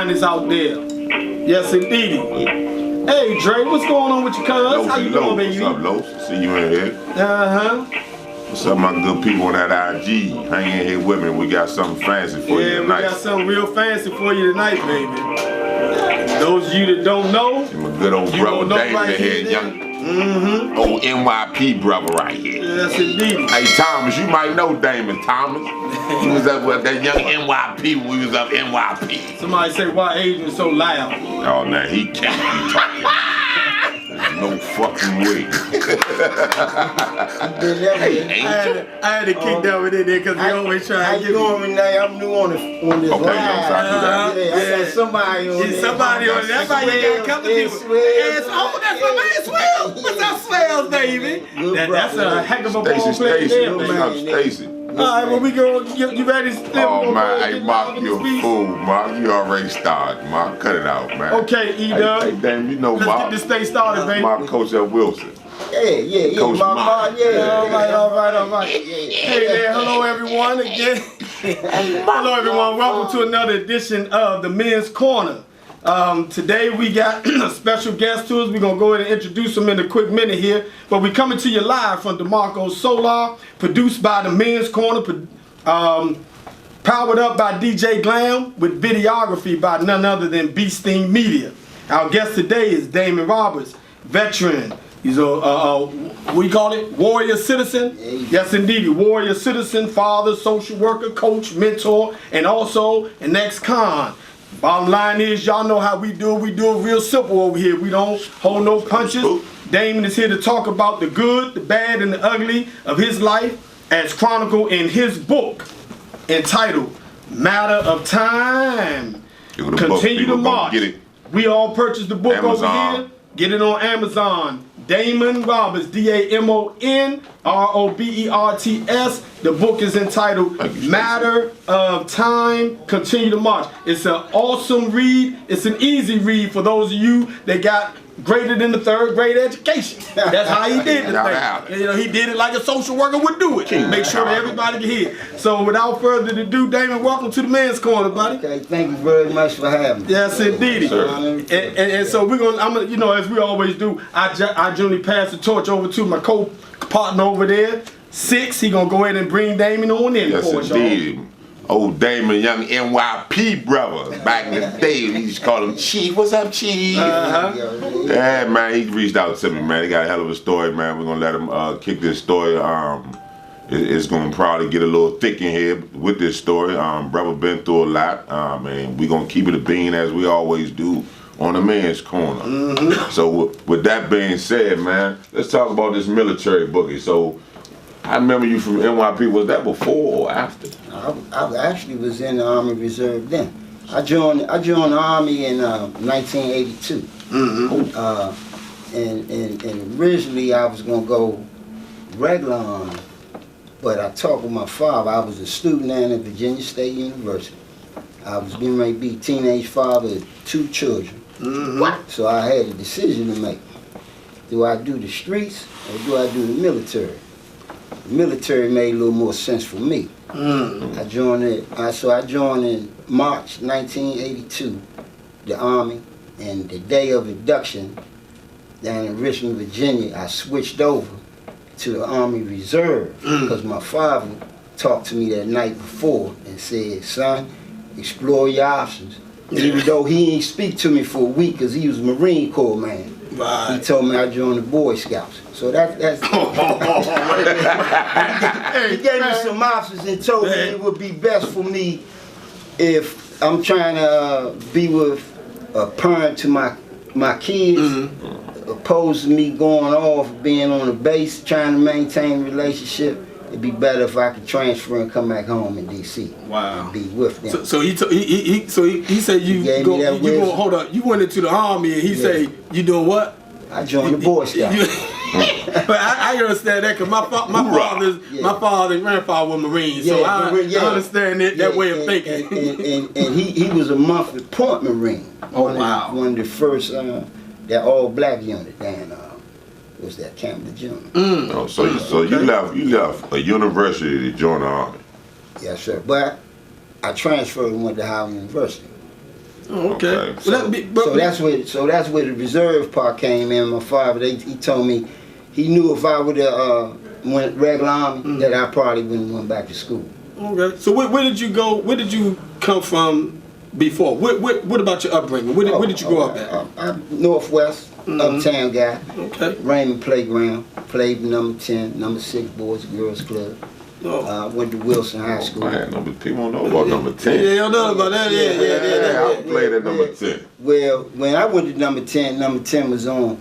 finest out there. Yes, indeed. Hey, Dre, what's going on with you, cuz? How you doing, baby? What's up, Los? See you in here. What's up, my good people on that IG? Hang in here with me. We got something fancy for you tonight. Yeah, we got something real fancy for you tonight, baby. Those of you that don't know, my good old brother Damon in here, young old NYP brother right here. Yes, indeed. Hey, Thomas, you might know Damon Thomas. He was up with that young NYP when we was up NYP. Somebody say, why Adrian so loud? Oh, now he can't be talking. No fucking way. Hey, I had to kick that one in there because we always try to get me. I'm new on this Okay, line. I got somebody on there. Somebody on there. That's why you got a couple people. That's my man Swells. What's up, Swells, baby? That's a heck of a ball player there, Stacy. All right, well, we go. You ready to split? Oh, man. Hey, Mark, you a fool, Mark. You already started, Mark. Cut it out, man. Okay, E-Dub. Hey, damn, you know, Let's Mark. get this thing started, baby. Mark, Coach at Wilson. Yeah. Coach Mark. All right. Hey there, hello, everyone, again. Hello, everyone. Welcome to another edition of the Men's Corner. Today we got a special guest to us. We're going to go ahead and introduce him in a quick minute here. But we're coming to you live from DeMarco Solar, produced by the Men's Corner, powered up by DJ Glam, with videography by none other than BeeSting Media. Our guest today is Damon Roberts, veteran. He's a we call it warrior citizen. Yes, indeed, warrior citizen, father, social worker, coach, mentor, and also an ex-con. Bottom line is, y'all know how we do it. We do it real simple over here. We don't hold no punches. Damon is here to talk about the good, the bad, and the ugly of his life as chronicled in his book entitled Matter of Time. Continue to march. We all purchased the book over here. Get it on Amazon. Damon Roberts, D-A-M-O-N-R-O-B-E-R-T-S. The book is entitled Matter of Time, Continue to March. It's an awesome read. It's an easy read for those of you that got greater than the 3rd grade education. That's how he did the thing. You know, he did it like a social worker would do it. Make sure that everybody can hear. So without further ado, Damon, welcome to the Men's Corner, buddy. Okay, thank you very much for having me. Yes, indeed. And so we're gonna, you know, as we always do, I generally pass the torch over to my co-partner over there, Six. He gonna go ahead and bring Damon on in for us, y'all. Old Damon, young NYP brother. Back in the day, we used to call him Chief. What's up, Chief? Yeah, man, he reached out to me, man. He got a hell of a story, man. We're gonna let him kick this story. It's gonna probably get a little thick in here with this story. Brother been through a lot, and we're gonna keep it a bean as we always do on the Men's Corner. So with that being said, man, let's talk about this military boogie. So I remember you from NYP. Was that before or after? I actually was in the Army Reserve then. I joined the Army in 1982. And originally I was gonna go regular Army, but I talked with my father. I was a student at Virginia State University. I was getting ready to be a teenage father of 2 children. So I had a decision to make. Do I do the streets or do I do the military? The military made a little more sense for me. I joined in March 1982, the Army, and the day of induction down in Richmond, Virginia, I switched over to the Army Reserve because my father talked to me that night before and said, son, explore your options. Even though he didn't speak to me for a week because he was a Marine Corps man. He told me I joined the Boy Scouts. So that's he gave me some options and told me it would be best for me if I'm trying to be with a parent to my kids, opposed to me going off, being on the base, trying to maintain a relationship. It'd be better if I could transfer and come back home in D.C. Wow. And be with them. So he said you hold up. You went into the Army and he said you doing what? I joined the Boy Scouts. But I understand that because my father and grandfather were Marines, so I understand that way of thinking. And he was a monthly point Marine. One of the first that all black unit down was that Camp Lejeune. So you left a university to join the Army. Yes, sir. But I transferred and went to Howard University. Oh, okay. Okay. So that's where the reserve part came in. My father, he told me he knew if I would have went regular army that I probably wouldn't went back to school. Okay. So where did you go? Where did you come from before? What about your upbringing? Where did you grow up at? I'm Northwest, uptown guy. Okay. Raymond Playground, played number 10, number 6 Boys and Girls Club. Went to Wilson High School. Man, people don't know about number 10. Yeah, I know about that. Yeah. I played at number 10. Well, when I went to number 10 was on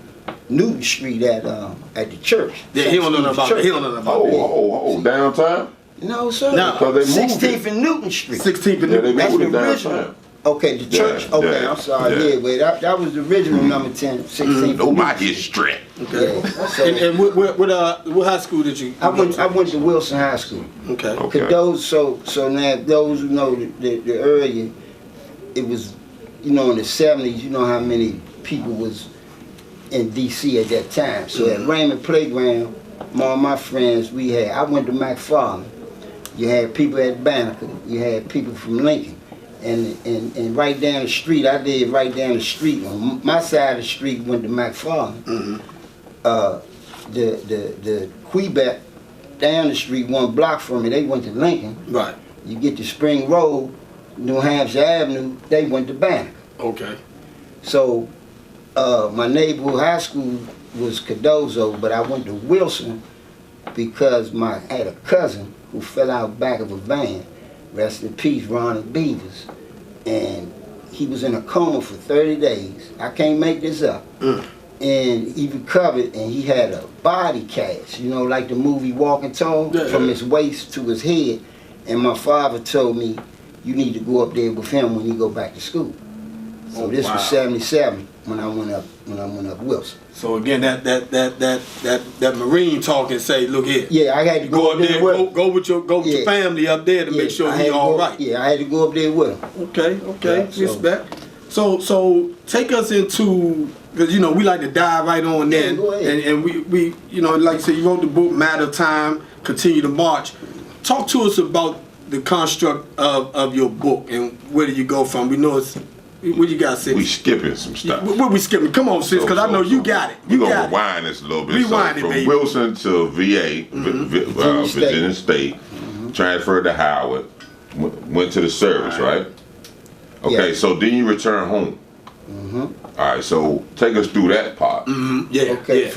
Newton Street at the church. Yeah, he don't know about that. He don't know about that. Oh, downtown? No, sir. No. Because they moved 16th and Newton Street. 16th and Yeah, they Newton. That's moved the it original. downtown. Okay, the church. Okay, yeah, I'm sorry. yeah. Yeah, but that was the original number 10, 16th. Know my history. Okay. Yeah. So, And what high school did you? I went to Wilson High School. Okay. Okay. Those so now those who know the earlier, it was, in the 70s. You know how many people was in D.C. at that time. So at Raymond Playground, all my friends I went to McFarland. You had people at Banneker. You had people from Lincoln. And right down the street, I lived right down the street. On my side of the street went to McFarland. The Quebec down the street, 1 block from me, they went to Lincoln. Right. You get to Spring Road, New Hampshire Avenue, they went to Banneker. Okay. So my neighborhood high school was Cardozo, but I went to Wilson because I had a cousin who fell out back of a van. Rest in peace, Ronnie Beavers. And he was in a coma for 30 days. I can't make this up. And he recovered, and he had a body cast, like the movie Walking Tall, from his waist to his head. And my father told me, you need to go up there with him when you go back to school. So this was 77 when I went up Wilson. So again, that Marine talk and say, look here. Yeah, I had to go up there. Go with your family up there to make sure you're all right. Yeah, I had to go up there with him. Okay. Yeah, Respect. So take us into, because we like to dive right on there. Yeah, go ahead. And we like you said, you wrote the book Matter of Time, Continue to March. Talk to us about the construct of your book and where do you go from? We know it's. What you got, sis? We skipping some stuff. What we skipping? Come on, sis, because I know you got it. We're going to rewind this a little bit. Rewind it, from baby. Wilson to VA, Virginia State, transferred to Howard, went to the service, right? Okay, Yeah. so then you return home. All right, so take us through that part. Yeah. Okay, Yeah.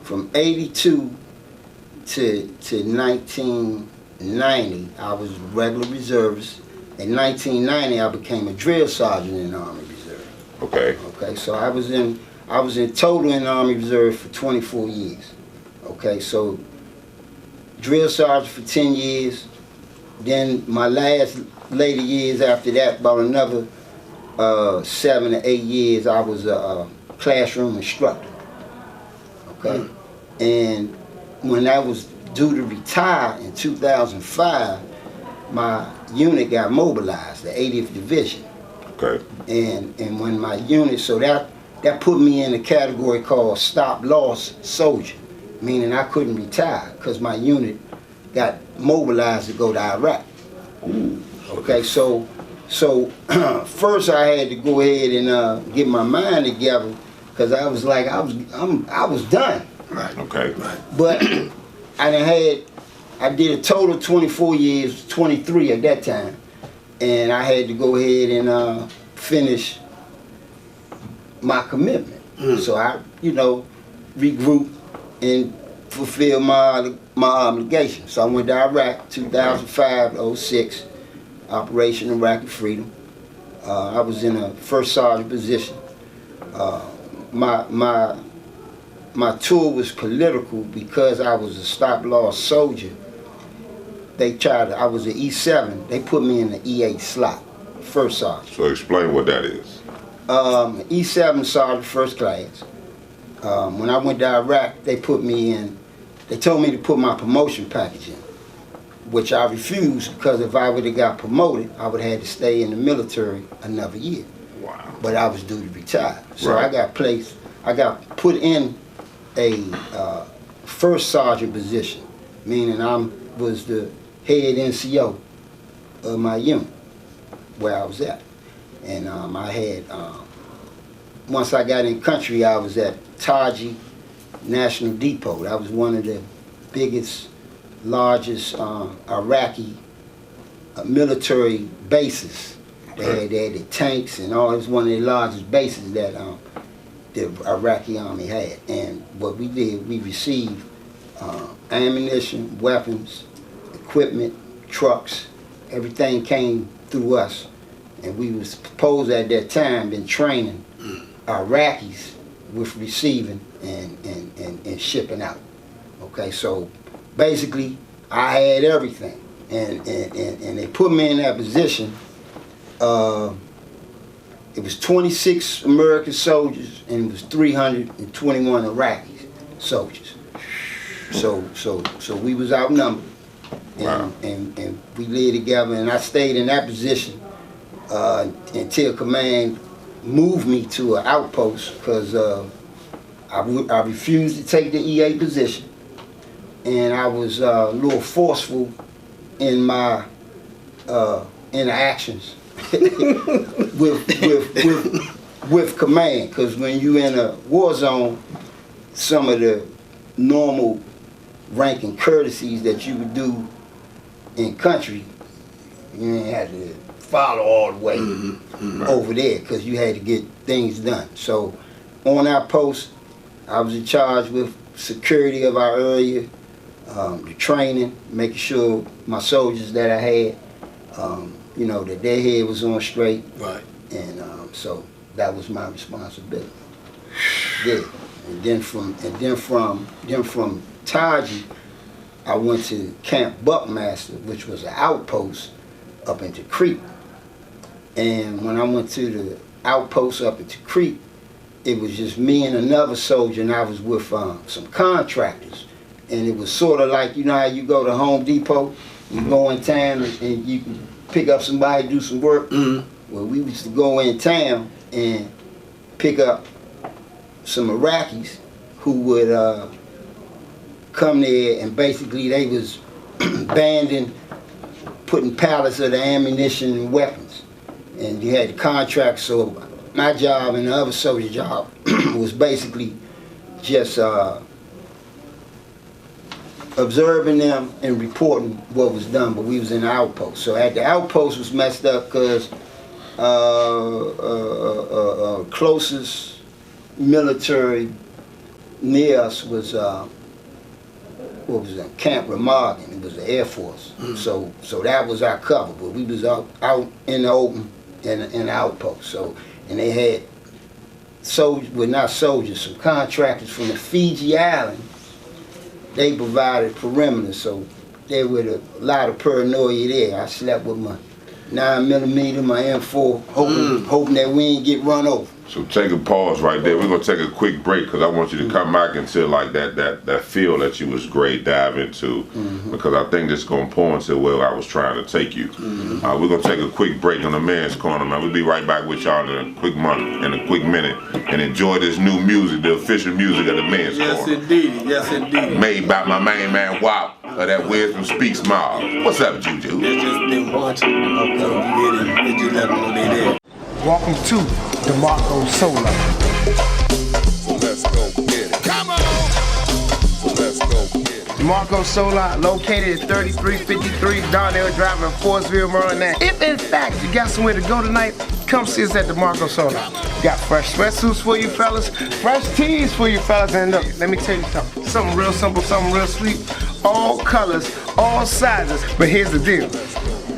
from 82 to 1990, I was a regular reservist. In 1990, I became a drill sergeant in the Army Reserve. Okay. Okay, so I was in total in the Army Reserve for 24 years. Okay, so drill sergeant for 10 years. Then my last later years after that, about another 7 to 8 years, I was a classroom instructor. Okay, and when I was due to retire in 2005, my unit got mobilized, the 80th Division. Okay. And when my unit, so that put me in a category called stop loss soldier, meaning I couldn't retire because my unit got mobilized to go to Iraq. Okay, so first I had to go ahead and get my mind together because I was like I was done. Right. Okay. But I did a total of 24 years, 23 at that time, and I had to go ahead and finish my commitment. So I, regroup and fulfill my obligation. So I went to Iraq 2005-06, Operation Iraqi Freedom. I was in a first sergeant position. My tour was political because I was a stop-loss soldier. I was an E7, they put me in the E8 slot, first sergeant. So explain what that is. E7 sergeant, first class. When I went to Iraq, they told me to put my promotion package in, which I refused because if I would have got promoted, I would have had to stay in the military another year. Wow. But I was due to retire. So Right. I got put in a first sergeant position, meaning I was the head NCO of my unit. where I was at. And I had, once I got in country, I was at Taji National Depot. That was one of the biggest, largest Iraqi military bases. They had the tanks and all. It was one of the largest bases that the Iraqi army had. And what we did, we received ammunition, weapons, equipment, trucks. Everything came through us. And we was supposed at that time been training Iraqis with receiving and shipping out. Okay, so basically I had everything. And they put me in that position. It was 26 American soldiers and it was 321 Iraqi soldiers. So we was outnumbered. And we lay together, and I stayed in that position until command moved me to an outpost, because I refused to take the EA position, and I was a little forceful in my interactions with command, because when you in a war zone, some of the normal rank and courtesies that you would do in country, you ain't had to follow all the way over there, because you had to get things done. So on our post, I was in charge with security of our area, the training, making sure my soldiers that I had, you know, that their head was on straight. Right. And so that was my responsibility. Yeah. And then from Taji, I went to Camp Buckmaster, which was an outpost up into Creek. And when I went to the outpost up into Creek, it was just me and another soldier, and I was with some contractors. And it was sort of like, you know how you go to Home Depot, you go in town and you can pick up somebody, do some work. Well, we used to go in town and pick up some Iraqis who would come there, and basically they was banding, putting pallets of the ammunition and weapons. And you had the contract, so my job and the other soldier job was basically just observing them and reporting what was done, but we was in the outpost. So at the outpost was messed up because closest military near us was what was that? Camp Remagen. It was the Air Force. So that was our cover, but we was out in the open in the outpost. So, and they had soldiers, well, not soldiers, some contractors from the Fiji Islands. They provided perimeter, so there was a lot of paranoia there. I slept with my 9mm, my M4, hoping that we ain't get run over. So take a pause right there. We're gonna take a quick break because I want you to come back into like that feel that you was great dive into, because I think this is gonna pour into where I was trying to take you. We're gonna take a quick break on the Man's Corner, man. We'll be right back with y'all in a quick minute, and enjoy this new music, the official music of the Man's Corner. Yes indeed, yes indeed. Made by my main man Wop of that Wisdom Speaks Mob. What's up, Juju? It's just been watching. Okay, you get it. It just let them know they there. Welcome to DeMarco Solar. Let's go get it. Come on! Let's go get it. DeMarco Solar, located at 3353 Darnell Drive in Forestville, Maryland. If in fact you got somewhere to go tonight, come see us at DeMarco Solar. We got fresh sweatsuits for you fellas, fresh tees for you fellas, and look, let me tell you something. Something real simple, something real sweet. All colors, all sizes, but here's the deal.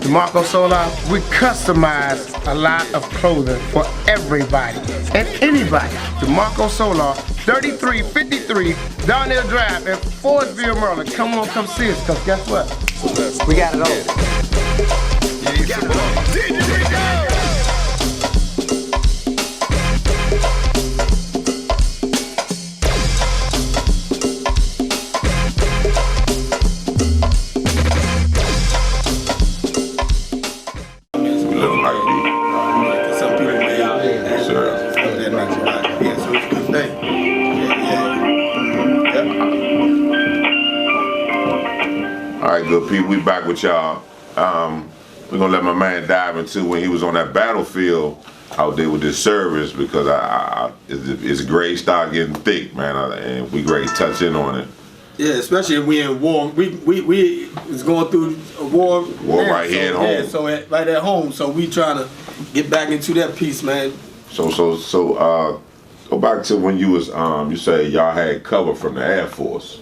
DeMarco Solar, we customize a lot of clothing for everybody and anybody. DeMarco Solar, 3353 Darnell Drive in Forestville, Maryland. Come on, come see us, because guess what? We got it all. We got it all. All right, good people, we back with y'all. we're gonna let my man dive into when he was on that battlefield out there with this service, because it's grade start getting thick, man, and we great to touch in on it. Yeah, especially if we in war. We was going through a war. War right here at home. Yeah, so right at home. So we trying to get back into that piece, man. So go back to when you was you say y'all had cover from the Air Force.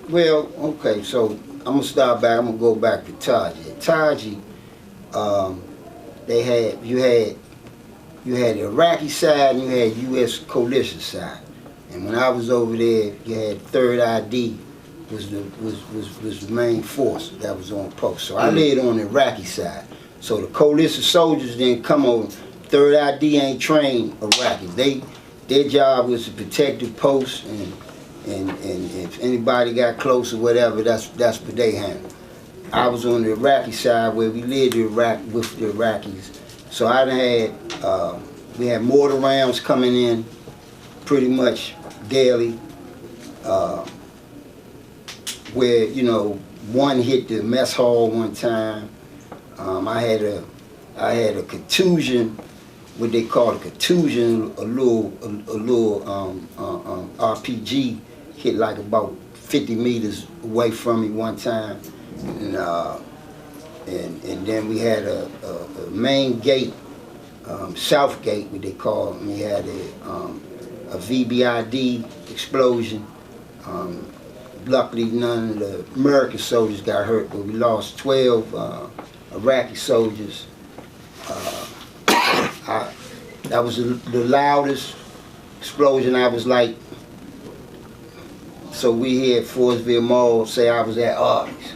Well, okay, so I'm gonna start back. I'm gonna go back to Taji. At Taji, you had the Iraqi side and you had U.S. coalition side. And when I was over there, you had Third ID was the main force that was on post. So I laid on the Iraqi side. So the coalition soldiers didn't come over. Third ID ain't trained Iraqis. Their job was to protect the post, and if anybody got close or whatever, that's what they handled. I was on the Iraqi side where we lived with the Iraqis. So I done we had mortar rounds coming in pretty much daily, where, you know, one hit the mess hall one time. I had a contusion, what they call a contusion, a little RPG hit like about 50 meters away from me one time, and then we had a main gate, south gate, what they call it. We had a VBID explosion. Luckily, none of the American soldiers got hurt, but we lost 12 Iraqi soldiers. That was the loudest explosion. I was like, so we here at Forestville Mall say I was at Arby's.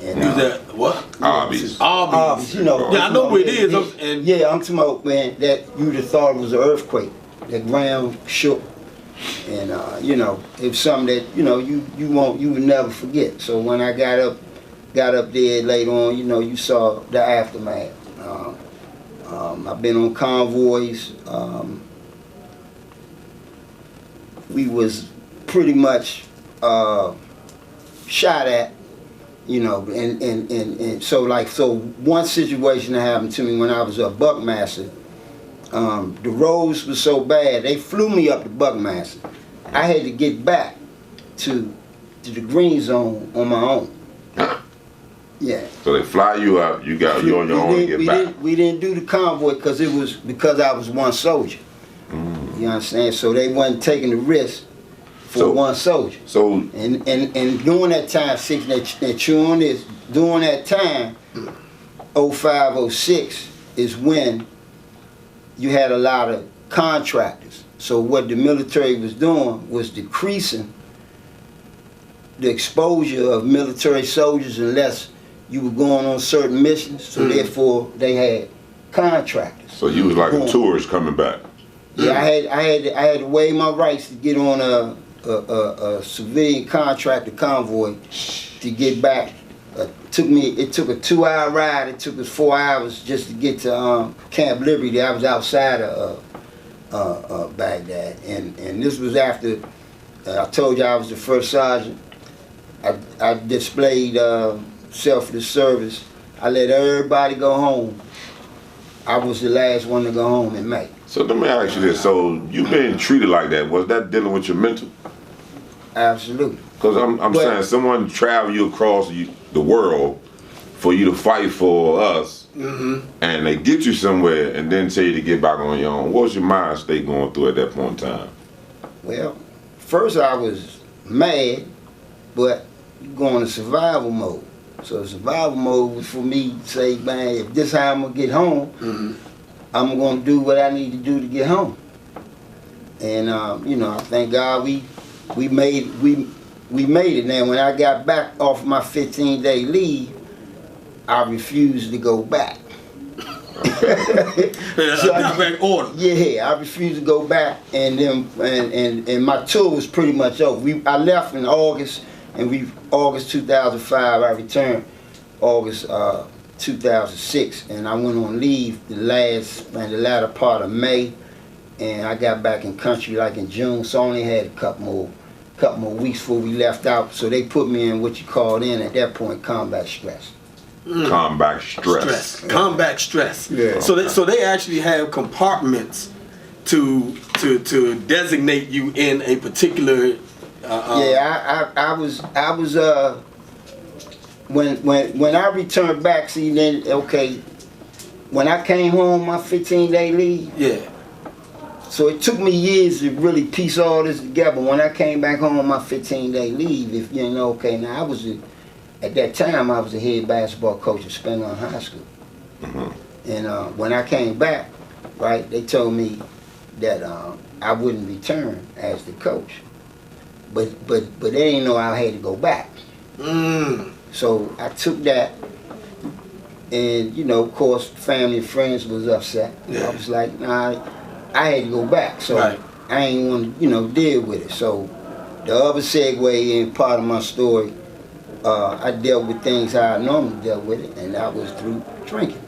And, You was at what? Arby's. Arby's, you know. Yeah, I know where it is. Yeah, I'm talking about, man, that you'd have thought it was an earthquake. The ground shook. And you know, it was something that, you know, you would never forget. So when I got up there later on, you know, you saw the aftermath. I've been on convoys. We was pretty much shot at, you know, and so one situation that happened to me when I was a Buckmaster. The roads were so bad, they flew me up to Buckmaster. I had to get back to the green zone on my own. Yeah. So they fly you up, you on your own to get back. We didn't do the convoy because I was one soldier. You understand? So they wasn't taking the risk for one soldier. So and during that time, during that time, 05, 06 is when you had a lot of contractors. So what the military was doing was decreasing the exposure of military soldiers unless you were going on certain missions. So therefore they had contractors. So you was like a tourist coming back. Yeah, I had to waive my rights to get on a civilian contractor convoy to get back. It took a 2-hour ride. It took us 4 hours just to get to Camp Liberty. I was outside of Baghdad, and this was after I told you I was the first sergeant. I displayed selfless service. I let everybody go home. I was the last one to go home in May. So let me ask you this: so you being treated like that, was that dealing with your mental? Absolutely. Because I'm saying someone travel you across the world for you to fight for us, and they get you somewhere and then tell you to get back on your own. What was your mind state going through at that point in time? Well, first I was mad, but you go into survival mode. So survival mode was for me to say, man, if this is how I'm gonna get home, I'm gonna do what I need to do to get home. And you know, I thank God we made it. Now, when I got back off my 15-day leave, I refused to go back. So back order. Yeah, I refused to go back, and then and my tour was pretty much over. I left in August, and August 2005. I returned August 2006, and I went on leave the latter part of May, and I got back in country like in June. So I only had a couple more weeks before we left out. So they put me in what you called in at that point combat stress. combat stress. Combat stress. Yeah. So they actually have compartments to designate you in a particular. I was when I returned back. See, then okay, when I came home, my 15-day leave. Yeah. So it took me years to really piece all this together. When I came back home on my 15-day leave, if you know, okay, now at that time I was a head basketball coach at Spindler High School. And when I came back, right, they told me that I wouldn't return as the coach. But they didn't know I had to go back. So I took that, and of course, family and friends was upset. Yeah. I was like, nah, I had to go back, so Right. I ain't want to, deal with it. So the other segue in part of my story, I dealt with things how I normally dealt with it, and that was through drinking.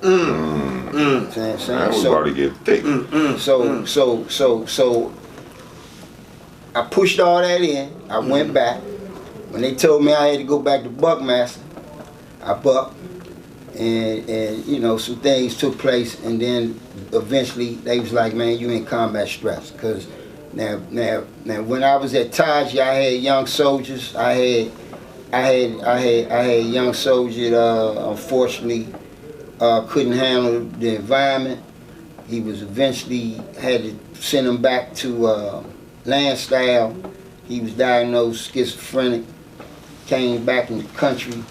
That was about to get thick. So I pushed all that in. I went back. When they told me I had to go back to Buckmaster, I bucked, and some things took place, and then eventually they was like, man, you in combat stress, because now when I was at Taji, I had young soldiers. I had young soldier unfortunately couldn't handle the environment. He was eventually had to send him back to Lansdale. He was diagnosed schizophrenic. Came back in the country.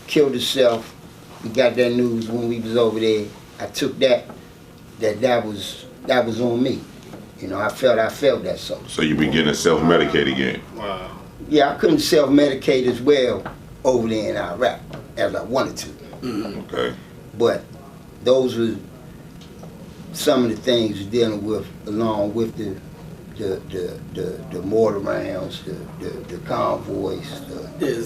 Killed himself. We got that news when we was over there. I took that was on me. I felt that so. So you begin to self-medicate again. Wow. Yeah, I couldn't self-medicate as well over there in Iraq as I wanted to. Okay. But those were some of the things we're dealing with, along with the mortar rounds, the convoys.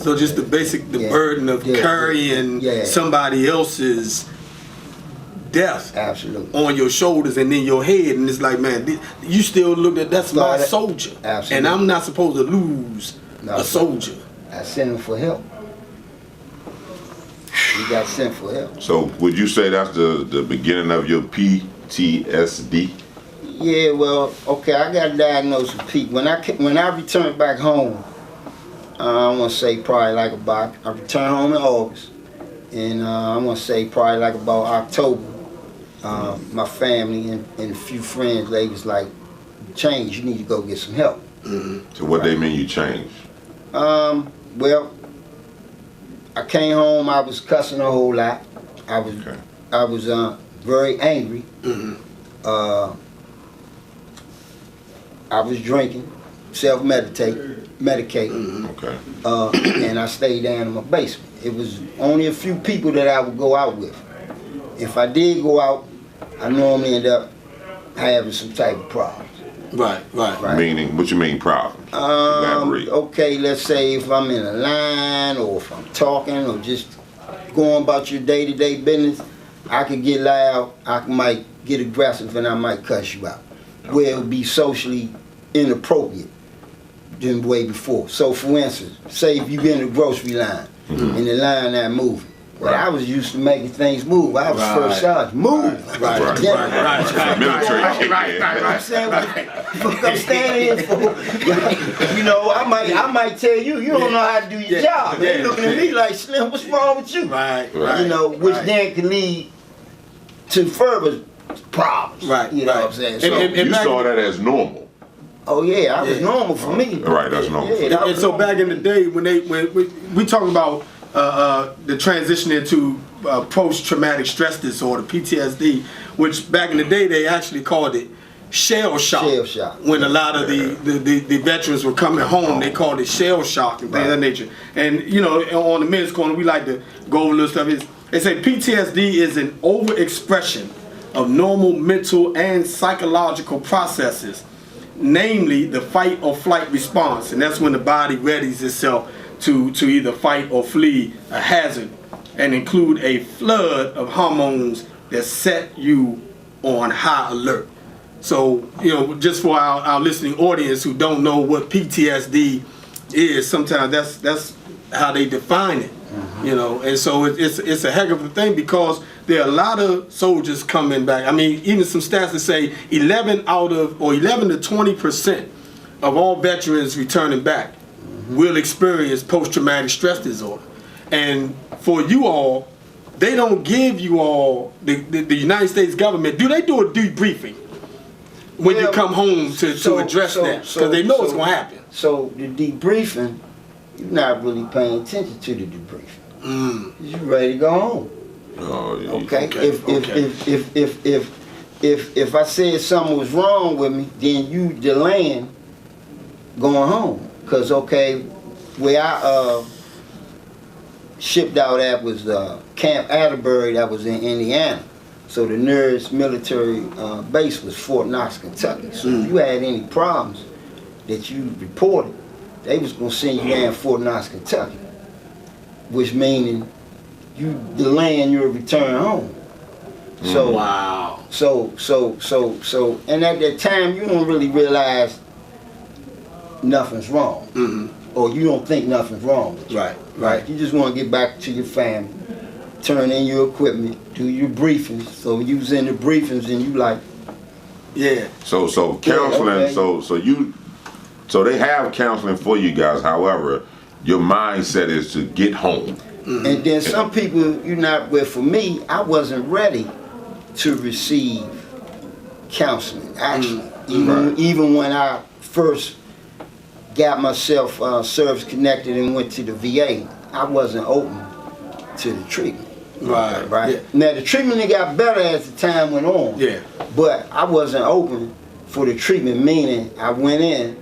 So just the basic, burden of carrying somebody else's death Absolutely. on your shoulders and in your head, and it's like, man, you still look at that's my soldier, Absolutely. and I'm not supposed to lose a soldier. I sent him for help. He got sent for help. So would you say that's the beginning of your PTSD? Yeah, well, okay, I got diagnosed with PTSD. When I returned back home, I want to say probably like I returned home in August, and I want to say probably like about October, my family and a few friends, they was like, change, you need to go get some help. So what they mean you changed? Well, I came home, I was cussing a whole lot. I was very angry. I was drinking, medicating. Okay. And I stayed down in my basement. It was only a few people that I would go out with. If I did go out, I normally end up having some type of problems. Right. Meaning, what you mean problem? Elaborate. Okay, let's say if I'm in a line, or if I'm talking, or just going about your day-to-day business, I could get loud, I might get aggressive, and I might cuss you out. Where it would be socially inappropriate than way before. So for instance, say if you get in the grocery line, and the line not moving. Well, I was used to making things move. I was first sergeant. Move. Right. Military kick. I'm saying, what I'm standing here for? I might tell you, you don't know how to do your job. They looking at me like, Slim, what's wrong with you? Right. Which then can lead to further problems. Right. You know what I'm saying? So you saw that as normal. Oh yeah, I was normal for me. Right, that's normal. And so back in the day, when we talk about the transition into post-traumatic stress disorder, PTSD, which back in the day they actually called it shell shock. Shell shock. When a lot of the veterans were coming home, they called it shell shock and things of that nature. And on the men's corner, we like to go over a little stuff. They say PTSD is an overexpression of normal mental and psychological processes, namely the fight or flight response, and that's when the body readies itself to either fight or flee a hazard, and include a flood of hormones that set you on high alert. So, just for our listening audience who don't know what PTSD is, sometimes that's how they define it. You know, and so it's a heck of a thing because there are a lot of soldiers coming back. I mean, even some stats that say 11 to 20% of all veterans returning back will experience post-traumatic stress disorder. And for you all, they don't give you all, the United States government, do they do a debriefing when you come home to address that? Because they know it's going to happen. So the debriefing, you're not really paying attention to the debriefing. You're ready to go home. Oh, yeah. Okay. If I said something was wrong with me, then you delaying going home. Cause where I shipped out at was Camp Atterbury, that was in Indiana. So the nearest military base was Fort Knox, Kentucky. So if you had any problems that you reported, they was gonna send you down to Fort Knox, Kentucky, which meaning you delaying your return home. So wow. So and at that time you don't really realize nothing's wrong, or you don't think nothing's wrong with you. Right. You just want to get back to your family, turn in your equipment, do your briefings. So you was in the briefings and you like, yeah. So counseling. So they have counseling for you guys. However, your mindset is to get home. And then some people, you're not. Well, for me, I wasn't ready to receive counseling. Actually, even when I first got myself service connected and went to the VA, I wasn't open to the treatment. Right. Yeah. Now the treatment got better as the time went on. Yeah. But I wasn't open for the treatment, meaning I went in,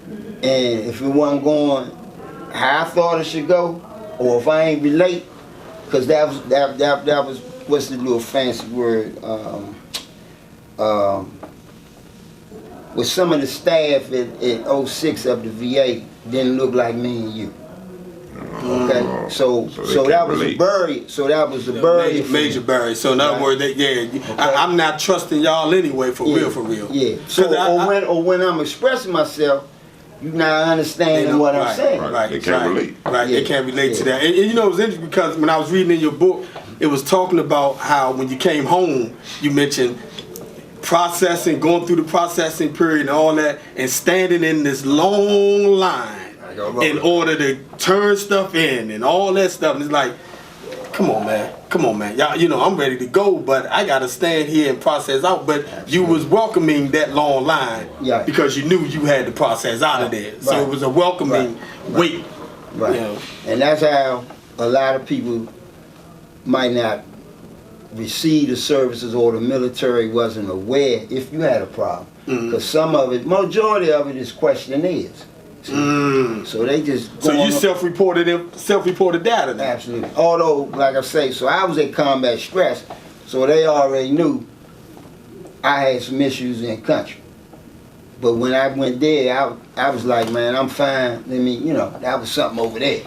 and if it wasn't going how I thought it should go, or if I ain't relate, because that was what's the little fancy word? With some of the staff at 06 of the VA didn't look like me and you. Okay, so that was a bury. So that was a bury. Major bury. So in other words, I'm not trusting y'all anyway. For real. Yeah. So when I'm expressing myself, you're not understanding what I'm saying. Right. They can't relate. Right. They can't relate to that. And you know, it was interesting because when I was reading in your book, it was talking about how when you came home, you mentioned processing, going through the processing period and all that, and standing in this long line in order to turn stuff in and all that stuff. And it's like, come on, man. Y'all, you know, I'm ready to go, but I gotta stand here and process out. But you was welcoming that long line because you knew you had to process out of there. So it was a welcoming wait. Right. You know? And that's how a lot of people might not receive the services, or the military wasn't aware if you had a problem. Because some of it, majority of it is questionnaires. So they just so you self-reported data then? Absolutely. Although, like I say, so I was at combat stress, so they already knew I had some issues in country. But when I went there, I was like, man, I'm fine. Let me, you know, that was something over there.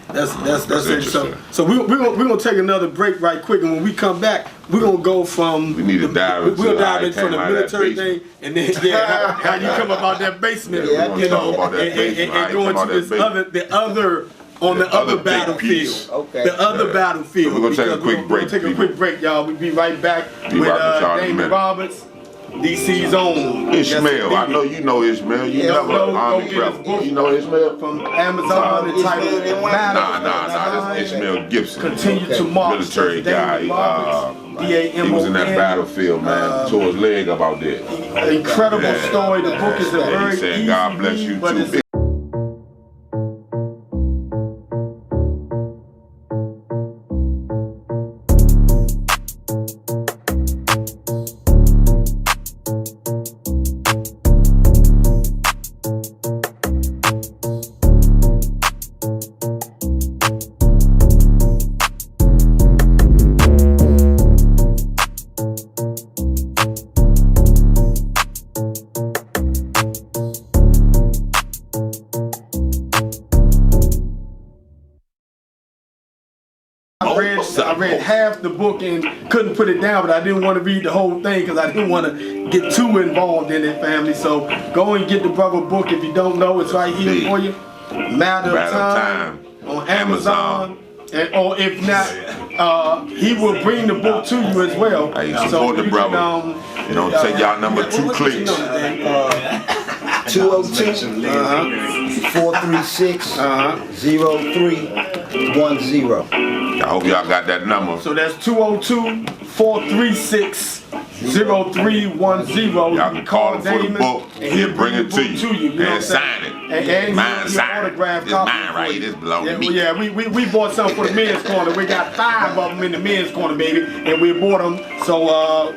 That's interesting. So we're gonna take another break right quick, and when we come back, we're gonna go from we'll dive into from the military thing, and then how you come about that basement, you know, and going to this other battlefield. Okay. The other battlefield. So we're gonna take a quick break. Take a quick break, y'all. We'll be right back with Damon Roberts, DC's own Ishmael. I know you know Ishmael. You never army prep. You know Ishmael from Amazon entitled Nah. That's Ishmael Gibson. Continue to march. Military guy. He was in that battlefield, man. Tore his leg up out there. Incredible story. The book is a very easy God bless you too. I read half the book and couldn't put it down, but I didn't want to read the whole thing because I didn't want to get too involved in it, family. So go and get the brother book if you don't know. It's right here for you. Matter of Time on Amazon. Or if not, he will bring the book to you as well. Hey, support the brother. You know, take y'all number 2 clicks. 202-436-0310. I hope y'all got that number. So that's 202-436-0310. Y'all can call him for the book, and he'll bring it to you and sign it. And mine signed. Autographed This mine right here. This belongs to me. Yeah, we bought something for the men's corner. We got 5 of them in the men's corner, baby, and we bought them. So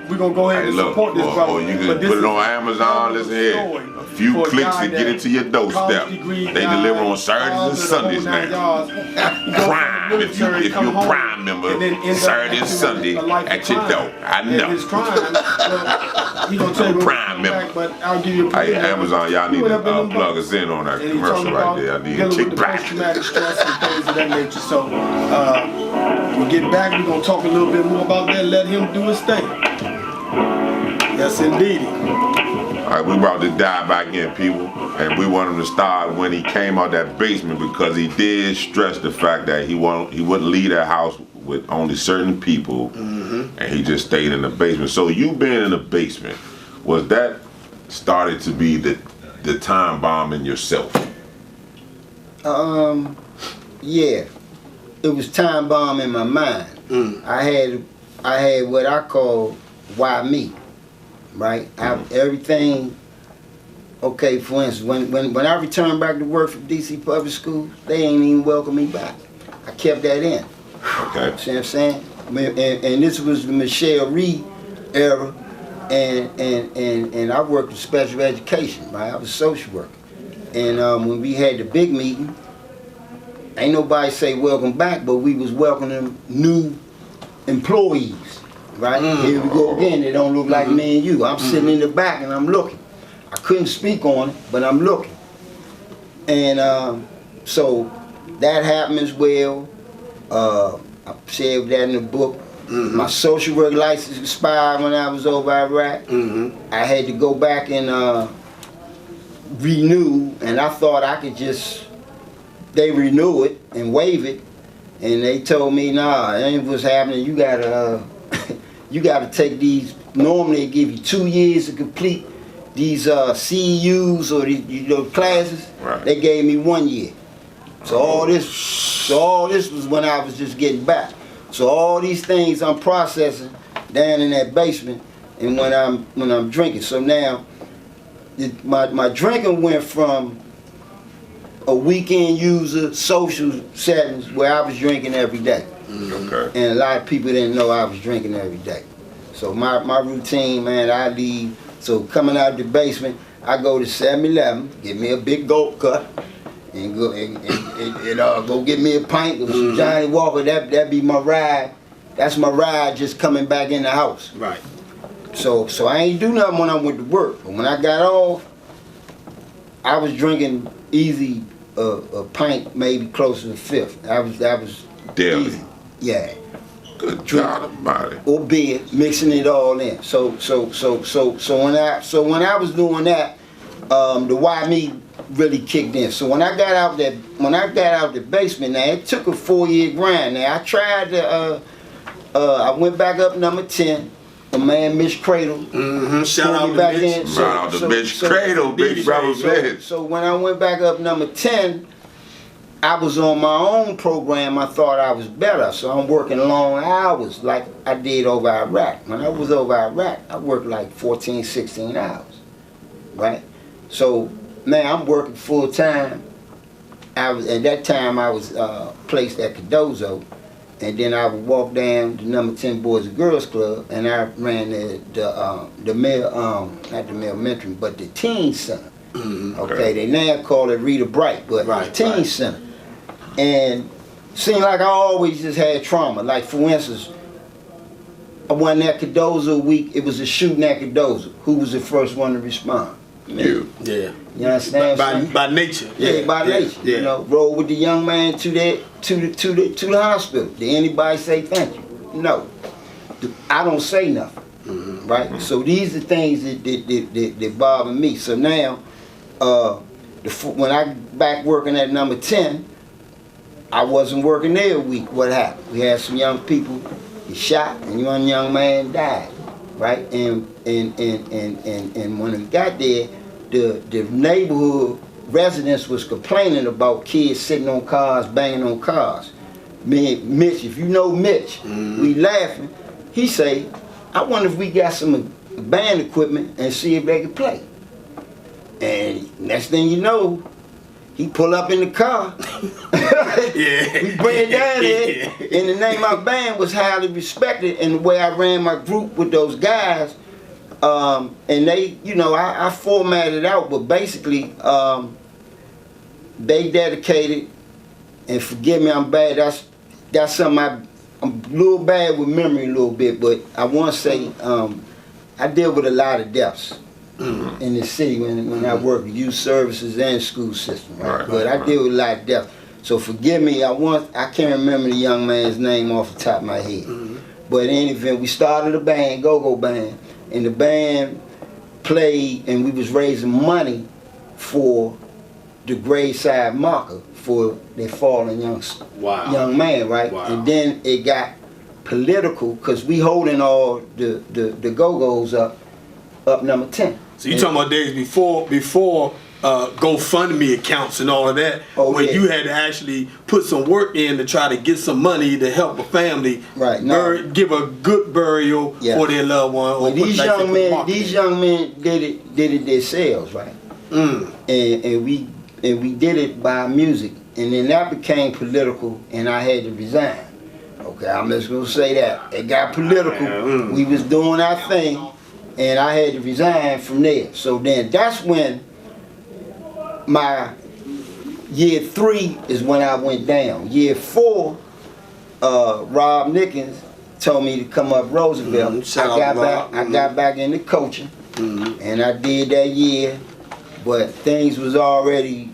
we're gonna go ahead and support this brother. You can put it on Amazon. Listen here, a few clicks to get it to your doorstep. They deliver on Saturdays and Sundays now. Prime, if you're a Prime member, Saturday and Sunday at your door. I know. Prime member. But I'll give you a hey, Amazon, y'all need to plug us in on that commercial right there. I need to check back. Traumatic stress and things of that nature. So we get back, we're gonna talk a little bit more about that. Let him do his thing. Yes, indeed. All right, we about to dive back in, people, and we want him to start when he came out that basement, because he did stress the fact that he wouldn't leave that house with only certain people, and he just stayed in the basement. So you being in the basement, was that started to be the time bomb in yourself? Yeah, it was time bomb in my mind. I had what I call why me, right? Everything. Okay, for instance, when I returned back to work for DC Public Schools, they ain't even welcome me back. I kept that in. Okay. See what I'm saying? And this was the Michelle Reed era, and I worked with special education, right? I was a social worker. And when we had the big meeting, ain't nobody say welcome back, but we was welcoming new employees, right? Here we go again, they don't look like me and you. I'm sitting in the back and I'm looking. I couldn't speak on it, but I'm looking. And so that happened as well. I shared that in the book. My social work license expired when I was over Iraq. I had to go back and renew, and I thought I could just, they renew it and waive it, and they told me, nah, that ain't what's happening. You gotta, you gotta take these. Normally they give you 2 years to complete these CEUs or these classes. Right. They gave me 1 year. So all this was when I was just getting back. So all these things I'm processing down in that basement, and when I'm drinking. So now, my drinking went from a weekend user, social settings where I was drinking every day. Okay. And a lot of people didn't know I was drinking every day. So my routine, man, I leave. So coming out of the basement, I go to 7-Eleven, get me a big gulp cut, and go go get me a pint of some Johnny Walker. That be my ride. That's my ride just coming back in the house. Right. So I ain't do nothing when I went to work. But when I got off, I was drinking easy a pint, maybe close to the 5th. That was Daily. easy. Yeah. Good God Almighty. Or beer, mixing it all in. So when I was doing that, the why me really kicked in. So when I got out the basement, now it took a 4-year grind. Now I tried to I went back up number 10. The man Miss Cradle. Shout out to Mitch. Shout out to Miss Cradle, big brother said. So when I went back up number 10, I was on my own program. I thought I was better, so I'm working long hours like I did over Iraq. When I was over Iraq, I worked like 14, 16 hours, right? So now I'm working full time. At that time I was placed at Cardozo, and then I would walk down to number 10 Boys and Girls Club, and I ran the male, not the male mentoring, but the teen center. Okay, they now call it Rita Bright, but the teen center. And seemed like I always just had trauma. Like for instance, I went at Cardozo a week, it was a shooting at Cardozo. Who was the first one to respond? You. Yeah. You understand? By nature. Yeah, by nature. Yeah. You know, roll with the young man to the hospital. Did anybody say thank you? No. I don't say nothing. Right? So these are things that bother me. So now, when I back working at number 10, I wasn't working there a week. What happened? We had some young people get shot, and one young man died, right? And when we got there, the neighborhood residents was complaining about kids sitting on cars, banging on cars. Me and Mitch, if you know Mitch, we laughing. He say, I wonder if we got some band equipment and see if they can play. And next thing you know, he pull up in the car. Yeah. We bring it down there, and the name of my band was highly respected. And the way I ran my group with those guys, and they, you know, I formatted out, but basically, they dedicated. And forgive me, I'm bad. That's something I'm a little bad with memory a little bit, but I want to say I deal with a lot of deaths. In the city when I work with youth services and school system, right? But I deal with a lot of death. So forgive me, I can't remember the young man's name off the top of my head. But in any event, we started a band, go-go band, and the band played, and we was raising money for the graveside marker for their fallen young man, right? Wow. And then it got political because we holding all the go-go's up number 10. So you talking about days before GoFundMe accounts and all of that, where you had to actually put some work in to try to get some money to help a family give a good burial for their loved one. Or these young men did it themselves, right? And we did it by music, and then that became political, and I had to resign. Okay, I'm just gonna say that it got political. We was doing our thing, and I had to resign from there. So then that's when my year 3 is when I went down. Year 4, Rob Nickens told me to come up Roosevelt. I got back into coaching, and I did that year, but things was already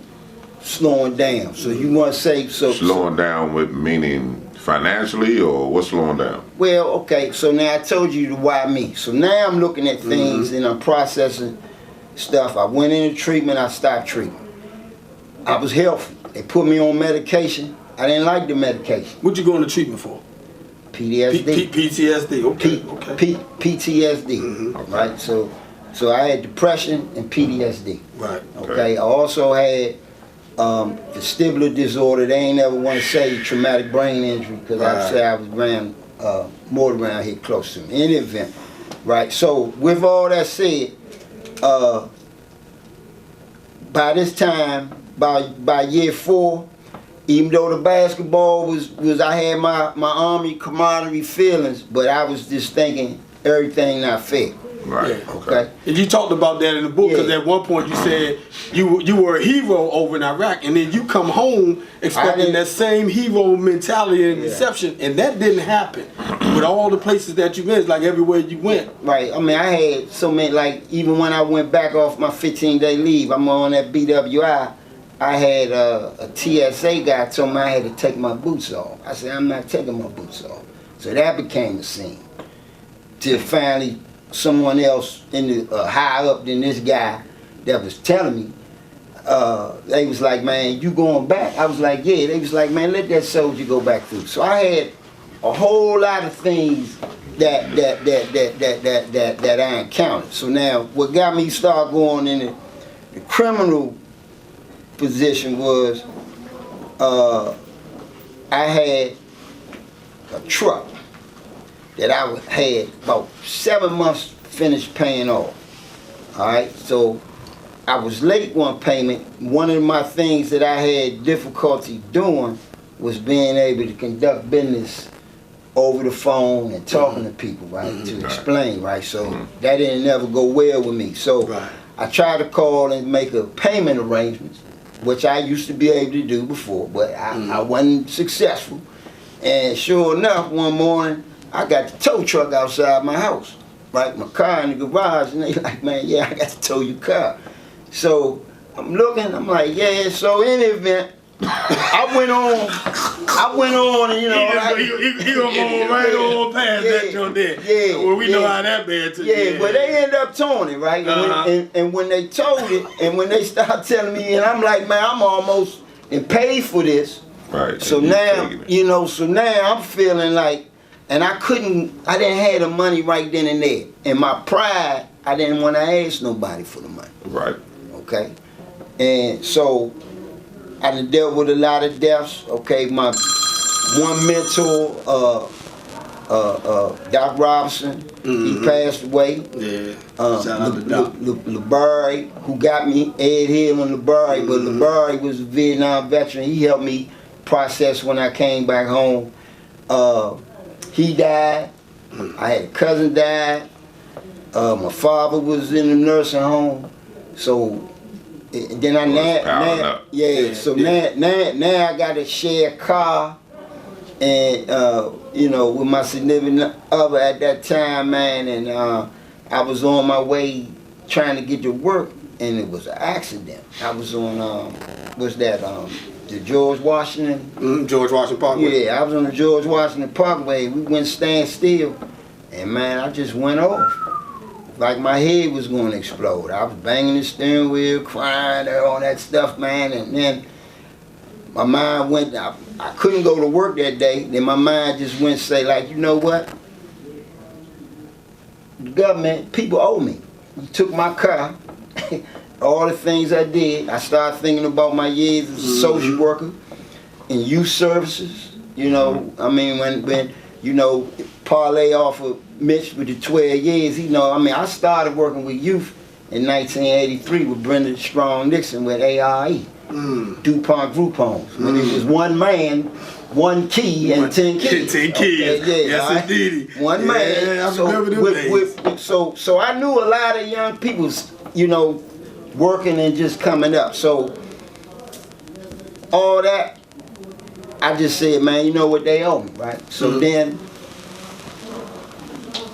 slowing down. So you want to say slowing down with meaning financially, or what's slowing down? Well, okay, so now I told you the why me. So now I'm looking at things and I'm processing stuff. I went into treatment, I stopped treatment. I was healthy. They put me on medication. I didn't like the medication. What you going to treatment for? PTSD. PTSD, okay. PTSD, right? So I had depression and PTSD. Right. Okay, I also had vestibular disorder. They ain't never want to say traumatic brain injury because I say I was around more around here close to me. In any event, right? So with all that said, by this time, by year 4, even though the basketball was I had my army camaraderie feelings, but I was just thinking everything not fair. Right. Yeah. Okay. And you talked about that in the book because at one point you said you were a hero over in Iraq, and then you come home expecting that same hero mentality and reception, and that didn't happen with all the places that you went. Like everywhere you went. Right. I mean, I had so many. Like even when I went back off my 15-day leave, I'm on that BWI. I had a TSA guy told me I had to take my boots off. I said I'm not taking my boots off. So that became a scene. Till finally someone else in the higher up than this guy that was telling me, they was like, man, you going back? I was like, yeah. They was like, man, let that soldier go back through. So I had a whole lot of things that I encountered. So now what got me start going in the criminal position was I had a truck that I had about 7 months finished paying off. Alright, so I was late one payment. One of my things that I had difficulty doing was being able to conduct business over the phone and talking to people, right, to explain, right? So that didn't never go well with me. So I tried to call and make a payment arrangements, which I used to be able to do before, but I wasn't successful. And sure enough, one morning, I got the tow truck outside my house, right? My car in the garage, and they like, man, yeah, I got to tow your car. So I'm looking, I'm like, yeah, so in the event, I went on, and you know, he gonna go right on past that joint there. Yeah, well, we know how that man took it. Yeah, but they ended up towing it, right? And when they towed it, and when they started telling me, and I'm like, man, I'm almost and paid for this. Right. So now, you know, I'm feeling like, and I didn't have the money right then and there. And my pride, I didn't want to ask nobody for the money. Right. Okay? And so, I done dealt with a lot of deaths. Okay, my one mentor, Doc Robinson, he passed away. Yeah. Shout out to Doc. LeBarry, who got me, Ed Hill and LeBarry, but LeBarry was a Vietnam veteran. He helped me process when I came back home. He died. I had a cousin died. My father was in the nursing home. So then now I got to share a car, and you know, with my significant other at that time, man, and I was on my way trying to get to work, and it was an accident. I was on the George Washington. George Washington Parkway. Yeah, I was on the George Washington Parkway. We went stand still, and man, I just went off. Like my head was going to explode. I was banging the steering wheel, crying, all that stuff, man. And then my mind went, I couldn't go to work that day. Then my mind just went to say, like, you know what? The government, people owe me. You took my car, all the things I did. I started thinking about my years as a social worker in youth services. You know, I mean, when you know, parlay off of Mitch with the 12 years, you know, I mean, I started working with youth in 1983 with Brenda Strong Nixon with ARE, DuPont Group Homes, when it was one man, one key, and 10 keys. 10 keys. Okay, yeah, yes, right? indeed. One man. Yeah, I remember them days. So I knew a lot of young people, you know, working and just coming up. So all that, I just said, man, you know what, they owe me, right? So then,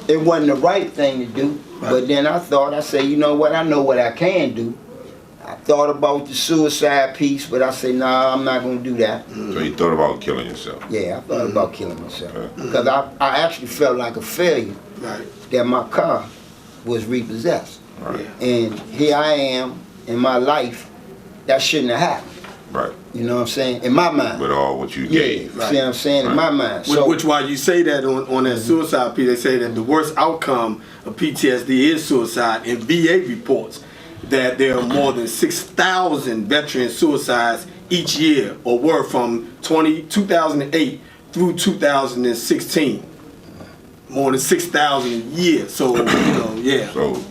it wasn't the right thing to do, but then I said, you know what, I know what I can do. I thought about the suicide piece, but I said, nah, I'm not going to do that. So you thought about killing yourself? Yeah, I thought about killing myself. Because I actually felt like a failure that my car was repossessed. Right. And here I am in my life, that shouldn't have happened. Right. You know what I'm saying? In my mind. With all what you Yeah, gave. see what I'm saying? In my mind. Which why you say that on that suicide piece, they say that the worst outcome of PTSD is suicide. In VA reports that there are more than 6,000 veteran suicides each year, or were from 2008 through 2016. More than 6,000 a year. So, you know, yeah. So,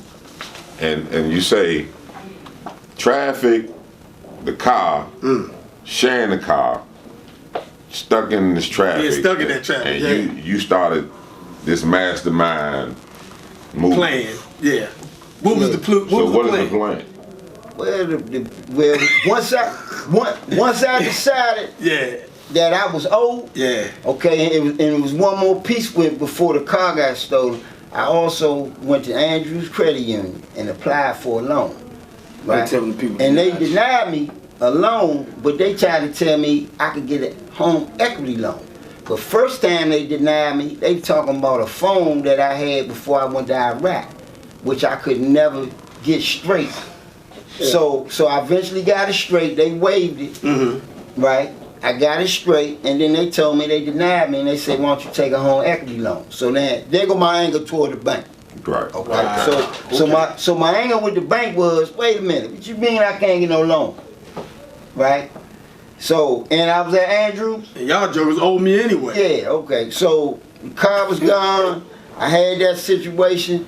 and you say traffic, the car, sharing the car, stuck in this traffic. Yeah, stuck in that traffic. And you started this mastermind movement. Plan, yeah. What was the plan? So what is the plan? Well, once I decided that I was old, okay, and it was one more piece before the car got stolen. I also went to Andrews Credit Union and applied for a loan. Right? And they denied me a loan, but they tried to tell me I could get a home equity loan. But first time they denied me, they talking about a phone that I had before I went to Iraq, which I could never get straight. So I eventually got it straight. They waived it, right? I got it straight, and then they told me they denied me, and they said, why don't you take a home equity loan? So then, there go my anger toward the bank. Right. Okay. Right. So my anger with the bank was, wait a minute, what you mean I can't get no loan? Right? So, and I was at Andrews. And y'all jokers owe me anyway. Yeah, okay. So the car was gone. I had that situation.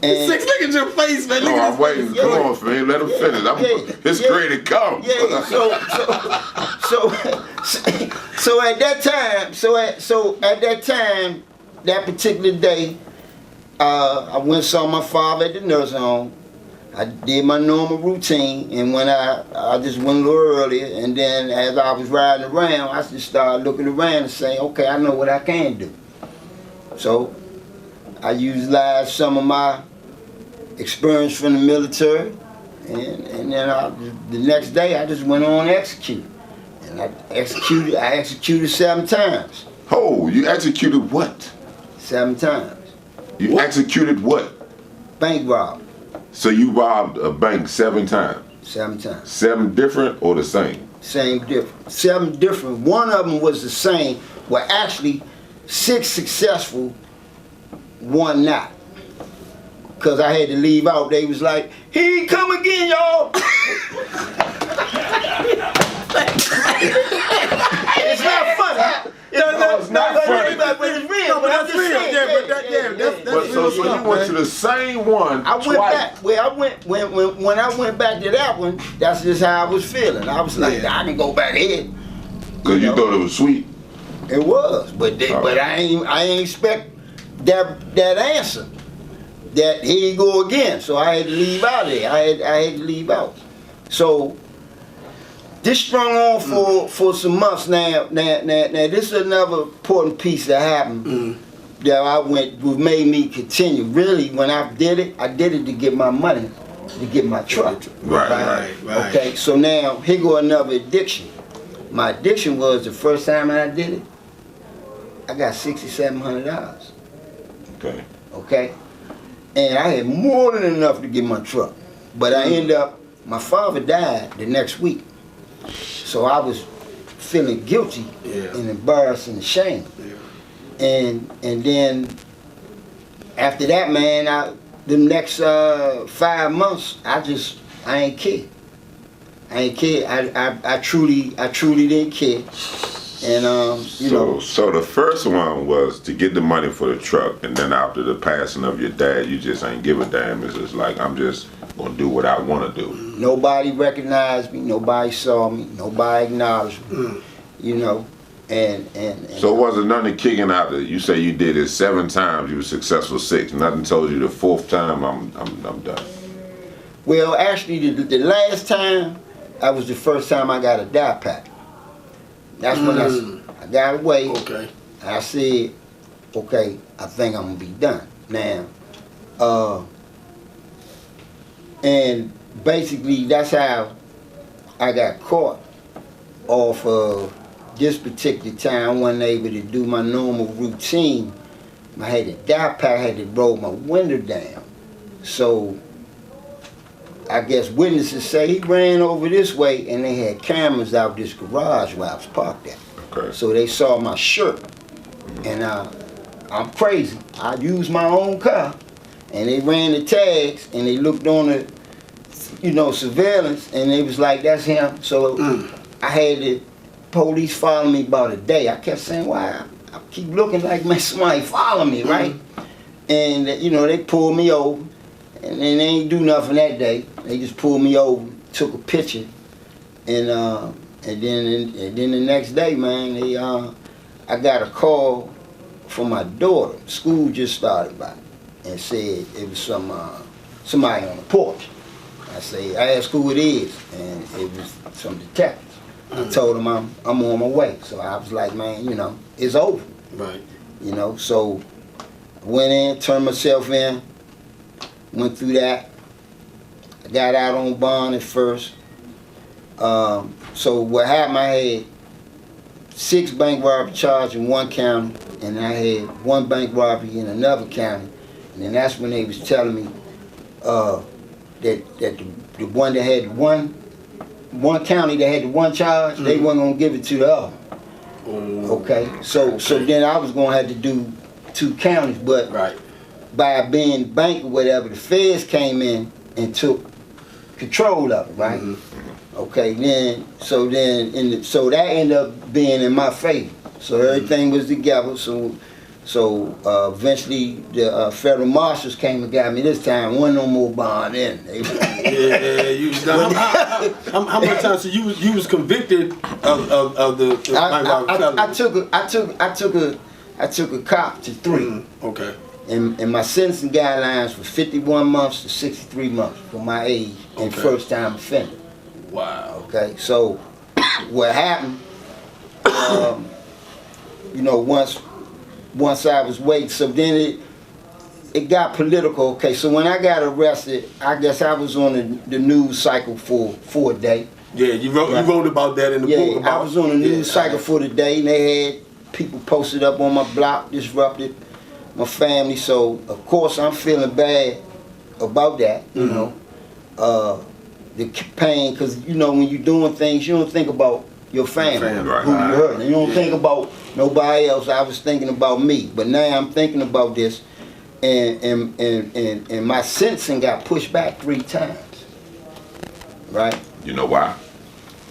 And Six, look at your face, man. Look No, at I'm waiting. Come on, man. Let him finish. It's great to come. Yeah, so at that time, that particular day, I went and saw my father at the nursing home. I did my normal routine, and when I just went a little earlier, and then as I was riding around, I just started looking around and saying, okay, I know what I can do. So I utilized some of my experience from the military, and then the next day I just went on and executed. And And I executed 7 times. Oh, you executed what? 7 times. You executed what? Bank rob. So you robbed a bank 7 times? 7 times. 7 different or the same? Same different. 7 different. One of them was the same. Well, actually, 6 successful, 1 not. Because I had to leave out. They was like, he ain't come again, y'all. It's not funny. It's not funny. But it's real. But I'm just saying. But so you went to the same one I went twice. back. Well, I went when I went back to that one. That's just how I was feeling. I was like, I can go back here. Because you thought it was sweet. It was, but I ain't expect that answer. That here you go again. So I had to leave out of there. I had to leave out. So this strung on for some months now. Now this is another important piece that happened that made me continue. Really, when I did it to get my money, to get my truck. Right. Okay, so now here go another addiction. My addiction was the first time I did it, I got $6,700. Okay. Okay? And I had more than enough to get my truck. But I ended up, my father died the next week. So I was feeling guilty and embarrassed and ashamed. And then after that, man, the next 5 months, I ain't care. I truly didn't care. And So the first one was to get the money for the truck, and then after the passing of your dad, you just ain't give a damn. It's just like, I'm just gonna do what I want to do. Nobody recognized me. Nobody saw me. Nobody acknowledged me. You know, and So wasn't nothing kicking out that you say you did it 7 times, you were successful 6. Nothing told you the 4th time I'm done. Well, actually, the last time, that was the first time I got a die pack. That's when I got away. Okay. And I said, okay, I think I'm gonna be done now. And basically, that's how I got caught off of this particular time. I wasn't able to do my normal routine. I had a die pack, I had to roll my window down. So I guess witnesses say he ran over this way, and they had cameras out this garage where I was parked at. Okay. So they saw my shirt, and I'm crazy. I used my own car, and they ran the tags, and they looked on the, surveillance, and they was like, that's him. So I had the police follow me about a day. I kept saying, why? I keep looking like, man, somebody follow me, right? And, they pulled me over. And then they ain't do nothing that day. They just pulled me over, took a picture, and then the next day, man, I got a call from my daughter. School just started by, and said it was somebody on the porch. I asked who it is, and it was some detectives. I told them I'm on my way. So I was like, man, it's over. Right. So I went in, turned myself in. Went through that. I got out on bond at first. So what happened, I had 6 bank robbery charges in one county, and I had 1 bank robbery in another county. And then that's when they was telling me that the one that had one county that had the 1 charge, they wasn't gonna give it to the other. Okay. So then I was gonna have to do 2 counties, but by being bank or whatever, the feds came in and took control of it, right? Okay, so that ended up being in my favor. So everything was together. So eventually the federal marshals came and got me this time. Wasn't no more bond in. You was done. How many times? So you was convicted of the I took a cop to 3. Okay. And my sentencing guidelines were 51 months to 63 months for my age and first time offender. Wow. Okay, so what happened, once I was waiting, so then it got political. Okay, so when I got arrested, I guess I was on the news cycle for a day. Yeah, you wrote about that in the book. About, I was on the news cycle for the day, and they had people posted up on my block, disrupted my family. So of course I'm feeling bad about that, you know, the pain, because you know when you're doing things, you don't think about your family, right. who you hurt. You don't think about nobody else. I was thinking about me, but now I'm thinking about this, and my sentencing got pushed back 3 times. Right? You know why?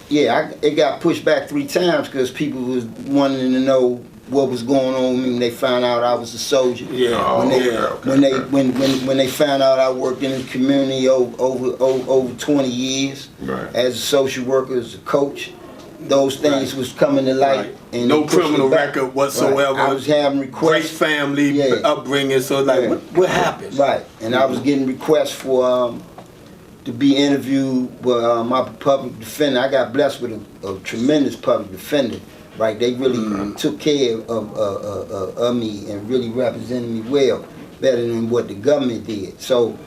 Yeah, it got pushed back 3 times because people was wanting to know what was going on with me when they found out I was a soldier. Yeah. When they found out I worked in the community over 20 years as a social worker, as a coach. Those things was coming to light. Right. And no criminal record whatsoever. Right. I was having requests. Great family upbringing. So like, what happened? Right, and I was getting requests for to be interviewed with my public defender. I got blessed with a tremendous public defender. Right, they really took care of me and really represented me well, better than what the government did. So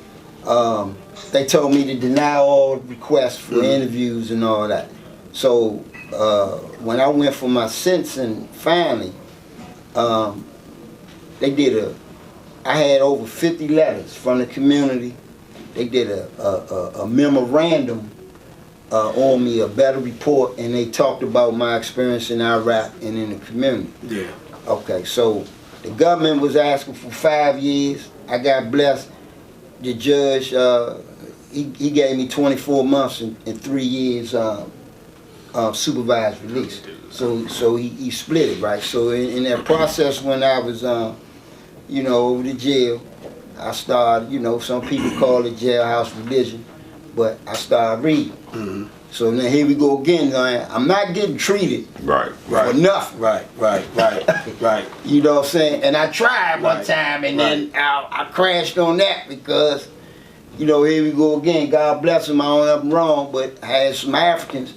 they told me to deny all requests for interviews and all that. So when I went for my sentencing finally, they did I had over 50 letters from the community. They did a memorandum on me, a better report, and they talked about my experience in Iraq and in the community. Yeah. Okay, so the government was asking for 5 years. I got blessed. The judge, he gave me 24 months and 3 years supervised release. So he split it, right? So in that process, when I was, you know, over to jail, I started, you know, some people call it jailhouse religion, but I started reading. So now here we go again. I'm not getting treated for nothing. Right. You know what I'm saying? And I tried one time, and then I crashed on that because, you know, here we go again. God bless him, I don't know nothing wrong, but I had some Africans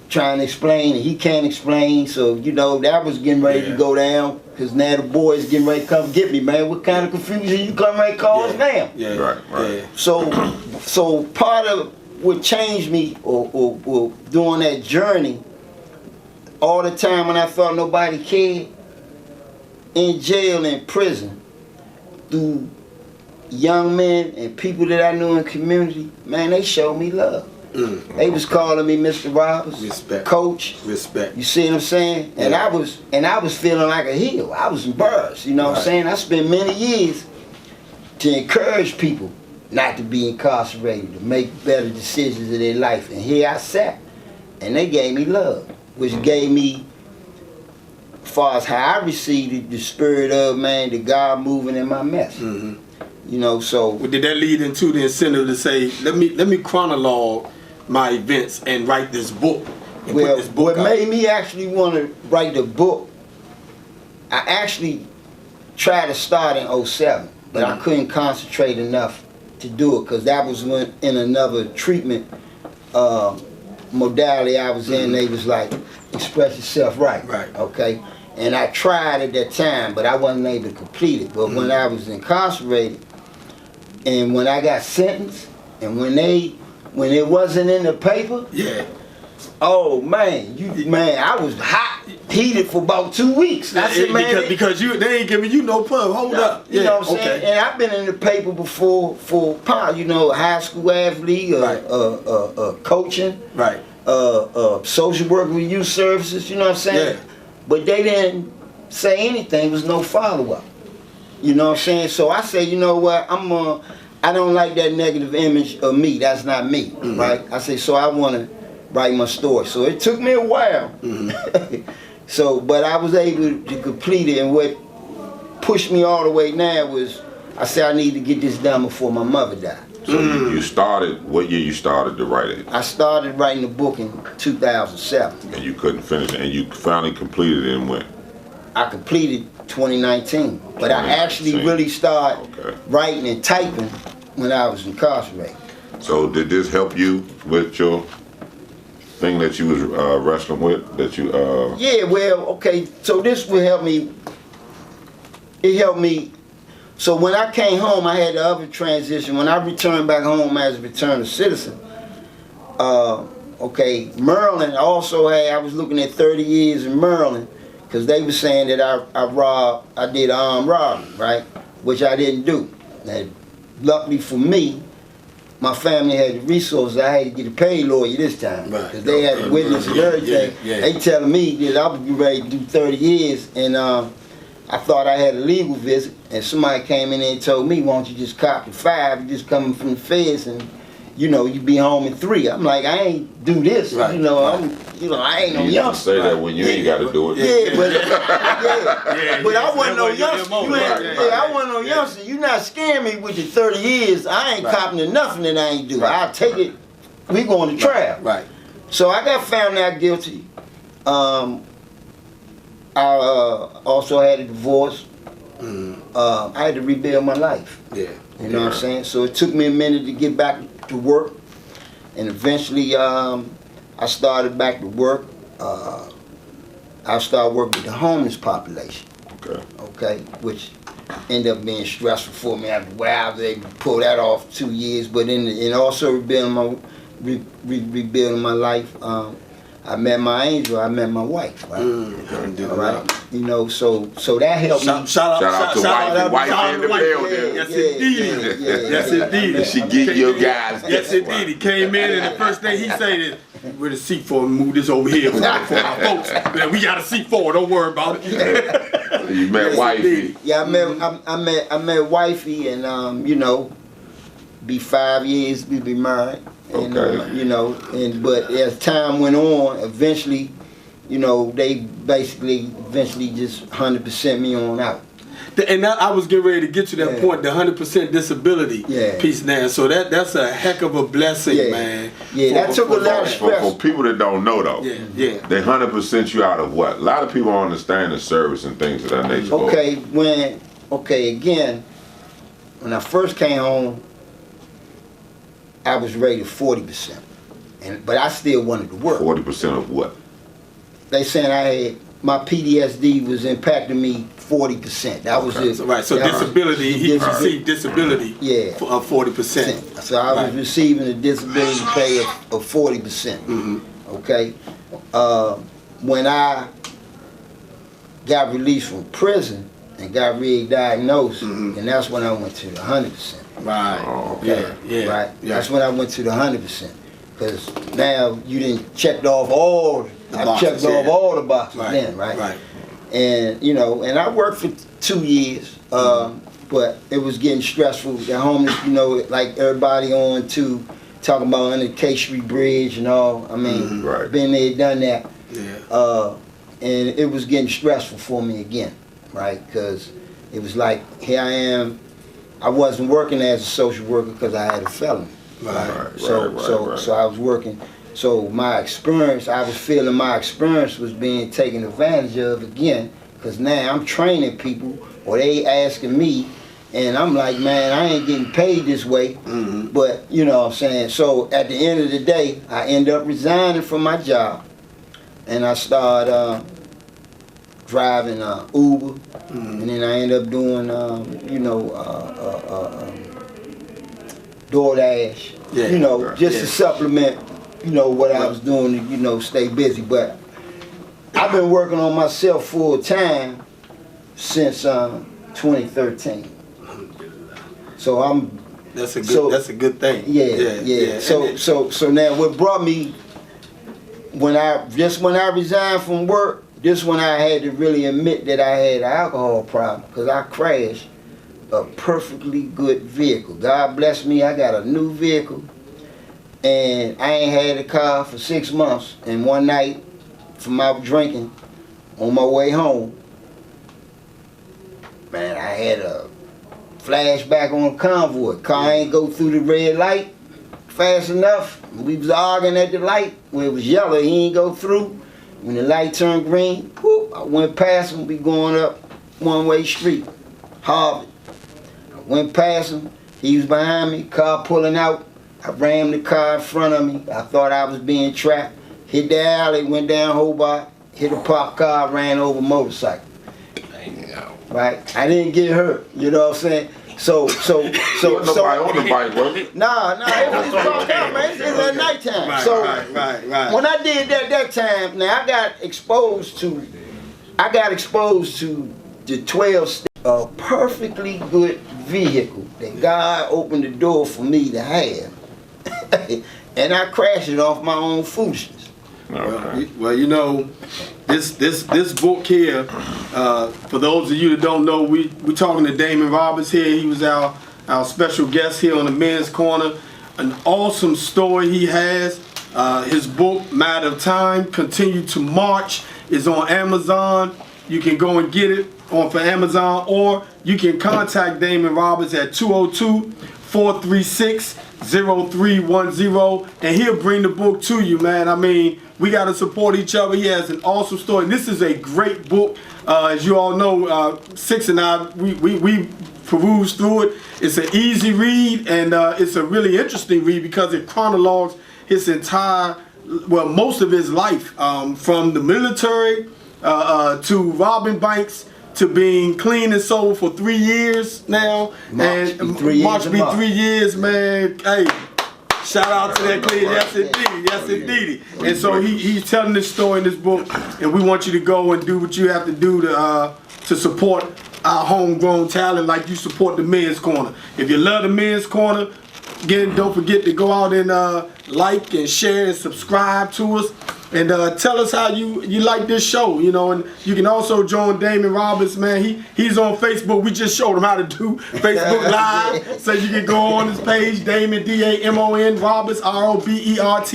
trying to explain, and he can't explain. So, you know, that was getting ready to go down, because now the boys getting ready to come get me, man. What kind of confusion you come ready to cause now? Right. So part of what changed me or during that journey, all the time when I thought nobody cared, in jail, in prison, through young men and people that I knew in the community, man, they showed me love. They was calling me Mr. Roberts, respect, coach, respect. You see what I'm saying? And I was feeling like a hero. I was embarrassed. You know what I'm saying? I spent many years to encourage people not to be incarcerated, to make better decisions in their life. And here I sat, and they gave me love, which gave me, as far as how I received it, the spirit of, man, the God moving in my mess. You know, so. Well, did that lead into the incentive to say, let me chronologue my events and write this book? And well, put this book what made me actually want to write the book, I actually tried to start in 07, but I couldn't concentrate enough to do it, because that was when in another treatment modality I was in. They was like, express yourself right. Okay, and I tried at that time, but I wasn't able to complete it. But when I was incarcerated, and when I got sentenced, and when it wasn't in the paper, oh man, I was heated for about 2 weeks. I said, man, because they ain't giving you no pub. Hold up. You know what I'm saying? And I've been in the paper before for you know, high school athlete, coaching, social worker with youth services. You know what I'm saying? But they didn't say anything. There was no follow up. You know what I'm saying? So I say, you know what? I don't like that negative image of me. That's not me, right? I say, so I want to write my story. So it took me a while. So, but I was able to complete it, and what pushed me all the way now was, I said I need to get this done before my mother died. So you started, what year you started to write it? I started writing the book in 2007. And you couldn't finish it, and you finally completed it in when? I completed 2019, but I actually really started writing and typing when I was incarcerated. So did this help you with your thing that you was wrestling with? That you Yeah, well, okay. So this will help me. It helped me. So when I came home, I had the other transition. When I returned back home as a returned citizen, okay, Maryland also had, I was looking at 30 years in Maryland, because they were saying that I did armed robbery, right? Which I didn't do. And luckily for me, my family had the resources. I had to get a paid lawyer this time, because they had a witness and everything. They telling me that I was ready to do 30 years, and I thought I had a legal visit, and somebody came in there and told me, why don't you just cop to 5, you just coming from the feds, and you know, you be home in 3. I'm like, I ain't do this, you know, I ain't no You youngster. say that when you ain't got to do it. Yeah, but I wasn't no youngster. I wasn't no youngster. You not scaring me with your 30 years. I ain't copping to nothing that I ain't do. I'll take it. We going to trial. Right. So I got found out guilty. I also had a divorce. I had to rebuild my life. Yeah. You know what I'm saying? So it took me a minute to get back to work, and eventually I started back to work. I started working with the homeless population. Okay, which ended up being stressful for me. After a while, I was able to pull that off 2 years, but in also rebuilding my life, I met my angel. I met my wife. Right. All right. You know, so that helped me. Shout out to wife in the building. Yes, indeed. Yes, indeed. She get your guys. Yes, indeed. He came in, and the first thing he said is, "We're the seat for him. Move this over here for our folks. Man, we got a seat for it. Don't worry about it." You met wifey. Yeah, I met wifey, and you know, be 5 years we be married. And, you know, but as time went on, eventually, you know, they eventually just 100% me on out. And I was getting ready to get to that point, the 100% disability piece now. So that's a heck of a blessing, man. Yeah, that took a lot of stress. For people that don't know though, they 100% you out of what? A lot of people don't understand the service and things of that nature. Again, when I first came home, I was rated 40%, but I still wanted to work. 40% of what? They saying my PTSD was impacting me 40%. That was it. Right. So disability, he received disability. Of 40%. So I was receiving a disability pay of 40%. Okay. When I got released from prison and got re-diagnosed, and that's when I went to the 100%. Right. Okay. Right. That's when I went to the 100%. Because now you didn't check off all. I checked off all the boxes then, right? Right. And you know, and I worked for 2 years, but it was getting stressful. The homeless, you know, like everybody on to talking about under K Street Bridge and all. I mean, been there, done that. Yeah. And it was getting stressful for me again, right? Because it was like, here I am. I wasn't working as a social worker because I had a felony. So I was working. So my experience, I was feeling my experience was being taken advantage of again, because now I'm training people, or they asking me, and I'm like, man, I ain't getting paid this way. But you know what I'm saying. So at the end of the day, I end up resigning from my job, and I start driving Uber, and then I end up doing, DoorDash, you know, just to supplement, you know, what I was doing to, you know, stay busy. But I've been working on myself full time since 2013. So that's a good thing. Yeah. So now what brought me when I resigned from work, this when I had to really admit that I had an alcohol problem, because I crashed a perfectly good vehicle. God bless me, I got a new vehicle, and I ain't had a car for 6 months. And one night, from out drinking, on my way home, man, I had a flashback on a convoy. Car ain't go through the red light fast enough. We was arguing at the light. When it was yellow, he ain't go through. When the light turned green, whoop, I went past him. We going up one-way street, Harvard. I went past him. He was behind me, car pulling out. I rammed the car in front of me. I thought I was being trapped. Hit the alley, went down Hobart, hit a parked car, ran over a motorcycle. Right? I didn't get hurt, you know what I'm saying? Nobody on the bike, was it? Nah, it was fucked up, man. It's at nighttime. Right. When I did that time, now I got exposed to the 12 a perfectly good vehicle that God opened the door for me to have. And I crashed it off my own foolishness. Well, you know, this book here, for those of you that don't know, we talking to Damon Roberts here. He was our special guest here on the Men's Corner. An awesome story he has. His book, Matter of Time, Continue to March, is on Amazon. You can go and get it for Amazon, or you can contact Damon Roberts at 202-436-0310, and he'll bring the book to you, man. I mean, we got to support each other. He has an awesome story. This is a great book. As you all know, Six and I, we perused through it. It's an easy read, and it's a really interesting read because it chronologues his entire, most of his life, from the military to robbing banks, to being clean and sober for 3 years now. March be 3 years, man. Hey, shout out to that clean. Yes indeed. And so he's telling this story in this book, and we want you to go and do what you have to do to support our homegrown talent like you support the Men's Corner. If you love the Men's Corner, again, don't forget to go out and like and share and subscribe to us. And tell us how you like this show, you know. And you can also join Damon Roberts, man. He's on Facebook. We just showed him how to do Facebook Live, so you can go on his page, Damon Damon Roberts Roberts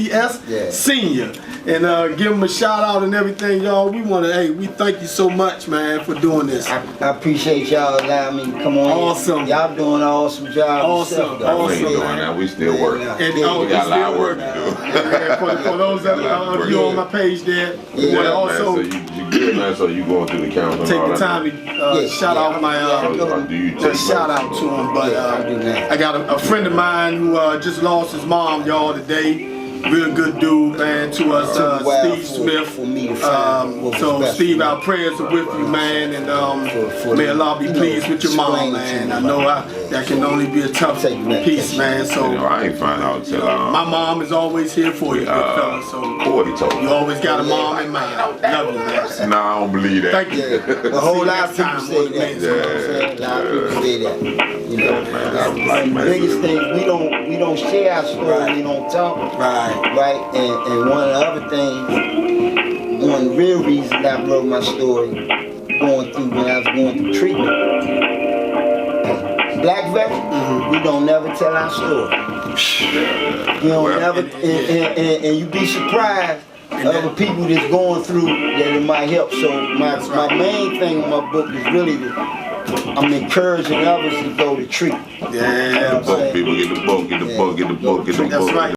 Senior, and give him a shout out and everything, y'all. We thank you so much, man, for doing this. I appreciate y'all allowing me to come on. Awesome. Y'all doing an awesome job. Awesome. We ain't doing that. We still working. And we got a lot of work to do. For those of you on my page there, Yeah, also man, so you good, man, so you going through the count and take all the that, time man. to shout out my shout out to him. But I got a friend of mine who just lost his mom, y'all, today. Real good dude, man, to us, Steve Smith. So Steve, our prayers are with you, man, and may Allah be pleased with your mom, man. I know that can only be a tough piece, man. So I ain't find out till my mom is always here for you, good fella. So you always got a mom in mind. Love you, man. Nah, I don't believe that. Thank you. A whole lot of people say that. You know what I'm saying? A lot of people say that. You know, the biggest thing, we don't share our story. We don't talk. Right, and one of the other things, one of the real reasons I wrote my story when I was going through treatment. Black veterans, we don't never tell our story. You don't never, and you be surprised other people that's going through that it might help. So my main thing in my book is really I'm encouraging others to go to treatment. Yeah, people get the book. That's right.